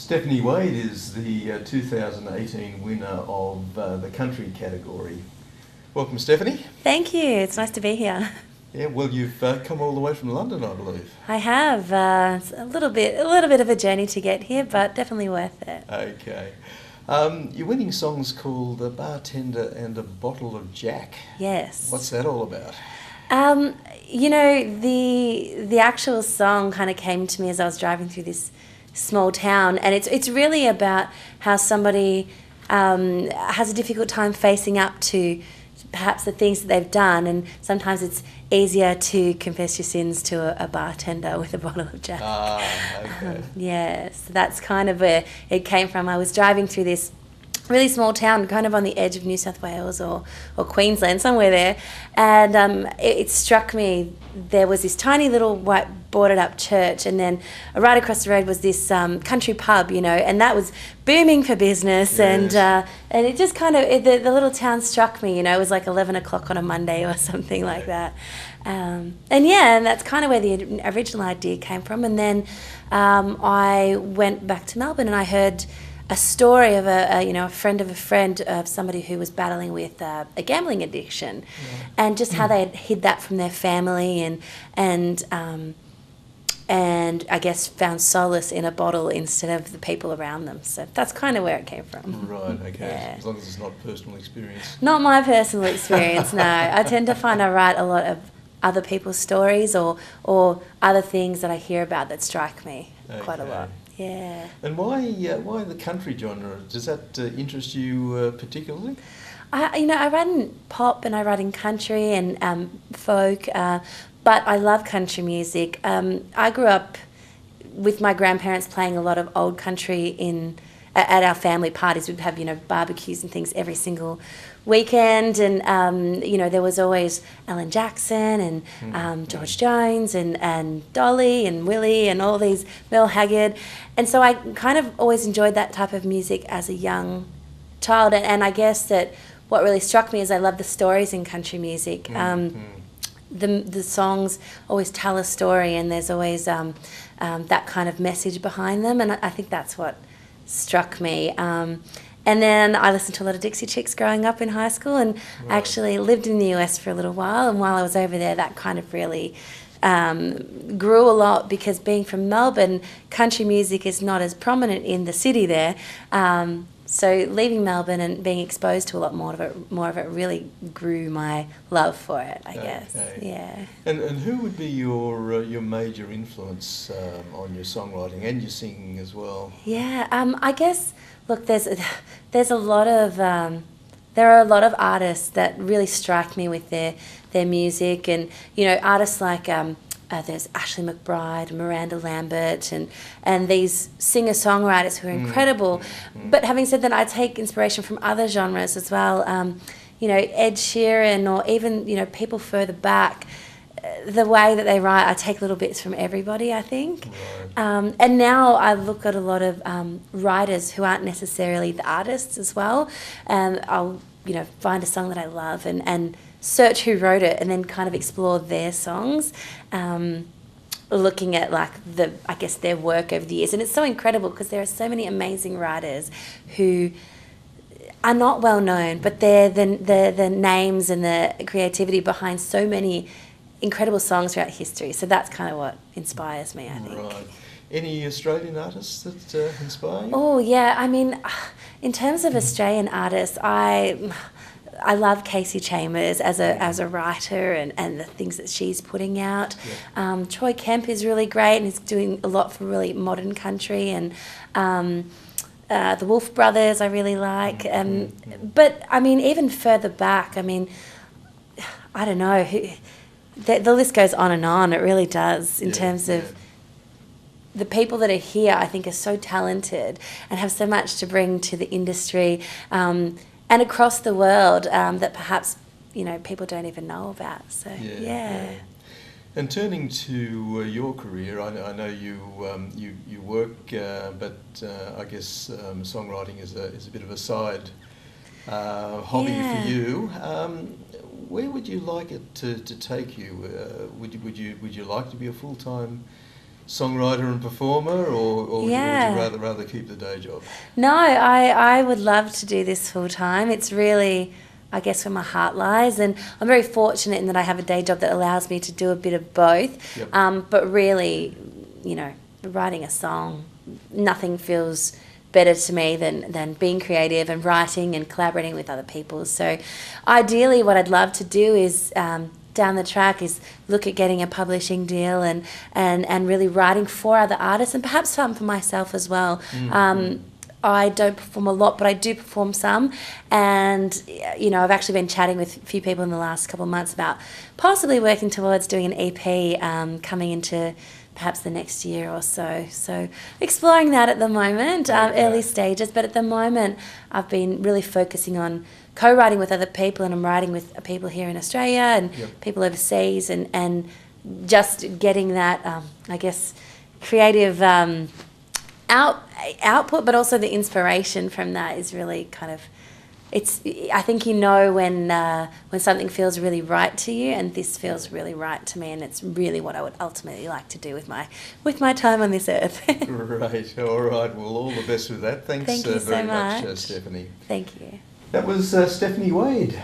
Stephanie Wade is the 2018 winner of the country category. Welcome, Stephanie. Thank you. It's nice to be here. Yeah, well, you've come all the way from London, I believe. I have. It's a little bit of a journey to get here, but definitely worth it. Okay. Your winning song's called "A Bartender and a Bottle of Jack." Yes. What's that all about? The actual song kind of came to me as I was driving through this small town, and it's really about how somebody has a difficult time facing up to perhaps the things that they've done, and sometimes it's easier to confess your sins to a bartender with a bottle of Jack. Okay. Yes, that's kind of where it came from. I was driving through this really small town, kind of on the edge of New South Wales or Queensland, somewhere there, and it struck me there was this tiny little white boarded up church, and then right across the road was this country pub, and that was booming for business. Yes. And it just kind of, the little town struck me, it was like 11 o'clock on a Monday or something like that. And that's kind of where the original idea came from. And then I went back to Melbourne and I heard a story of a friend of a friend of somebody who was battling with a gambling addiction, and just how they had hid that from their family and I guess found solace in a bottle instead of the people around them. So that's kind of where it came from. Right, okay. Yeah. As long as it's not personal experience. Not my personal experience, no. I tend to find I write a lot of other people's stories or other things that I hear about that strike me quite a lot. Yeah. And why the country genre? Does that interest you particularly? I write in pop and I write in country and folk, but I love country music. I grew up with my grandparents playing a lot of old country at our family parties. We'd have barbecues and things every single weekend, and there was always Alan Jackson and George Jones and Dolly and Willie and all these, Merle Haggard, and so I kind of always enjoyed that type of music as a young child, and I guess that what really struck me is I love the stories in country music. The songs always tell a story, and there's always that kind of message behind them, and I think that's what struck me. And then I listened to a lot of Dixie Chicks growing up in high school, and actually lived in the US for a little while, and while I was over there that kind of really grew a lot, because being from Melbourne, country music is not as prominent in the city there. So leaving Melbourne and being exposed to a lot more of it really grew my love for it, I guess. Yeah. And who would be your major influence on your songwriting and your singing as well? Yeah, I guess. Look, there's a lot of there are a lot of artists that really strike me with their music, and artists like there's Ashley McBride, Miranda Lambert, and these singer-songwriters who are incredible. But having said that, I take inspiration from other genres as well. Ed Sheeran, or even people further back. The way that they write, I take little bits from everybody, I think. Right. And now I look at a lot of writers who aren't necessarily the artists as well. I'll find a song that I love and search who wrote it, and then kind of explore their songs, looking at their work over the years. And it's so incredible because there are so many amazing writers who are not well known, but they're the names and the creativity behind so many incredible songs throughout history. So that's kind of what inspires me, I think. Right. Any Australian artists that inspire you? Oh yeah, in terms of Australian artists, I love Casey Chambers as a writer and the things that she's putting out. Yeah. Troy Kemp is really great and is doing a lot for really modern country, and the Wolf Brothers I really like. But even further back, I don't know. The list goes on and on. It really does, in terms of the people that are here. I think are so talented and have so much to bring to the industry, and across the world, that perhaps people don't even know about. So yeah. And turning to your career, I know you work, but I guess songwriting is a bit of a side hobby for you. Where would you like it to take you? Would you like to be a full-time songwriter and performer, or would you Yeah. rather keep the day job? No, I would love to do this full time. It's really, I guess, where my heart lies, and I'm very fortunate in that I have a day job that allows me to do a bit of both. Yep. But really, you know, writing a song, nothing feels better to me than being creative and writing and collaborating with other people. So ideally what I'd love to do is down the track is look at getting a publishing deal and really writing for other artists and perhaps some for myself as well. I don't perform a lot, but I do perform some, and you know, I've actually been chatting with a few people in the last couple of months about possibly working towards doing an EP coming into perhaps the next year or so. So exploring that at the moment, early stages, but at the moment I've been really focusing on co-writing with other people, and I'm writing with people here in Australia and people overseas, and just getting that, I guess, creative output, but also the inspiration from that is really kind of, I think you know when something feels really right to you, and this feels really right to me, and it's really what I would ultimately like to do with my time on this earth. Great. All right. Well, all the best with that. Thanks Thank you very so much, much. Stephanie. Thank you. That was Stephanie Wade.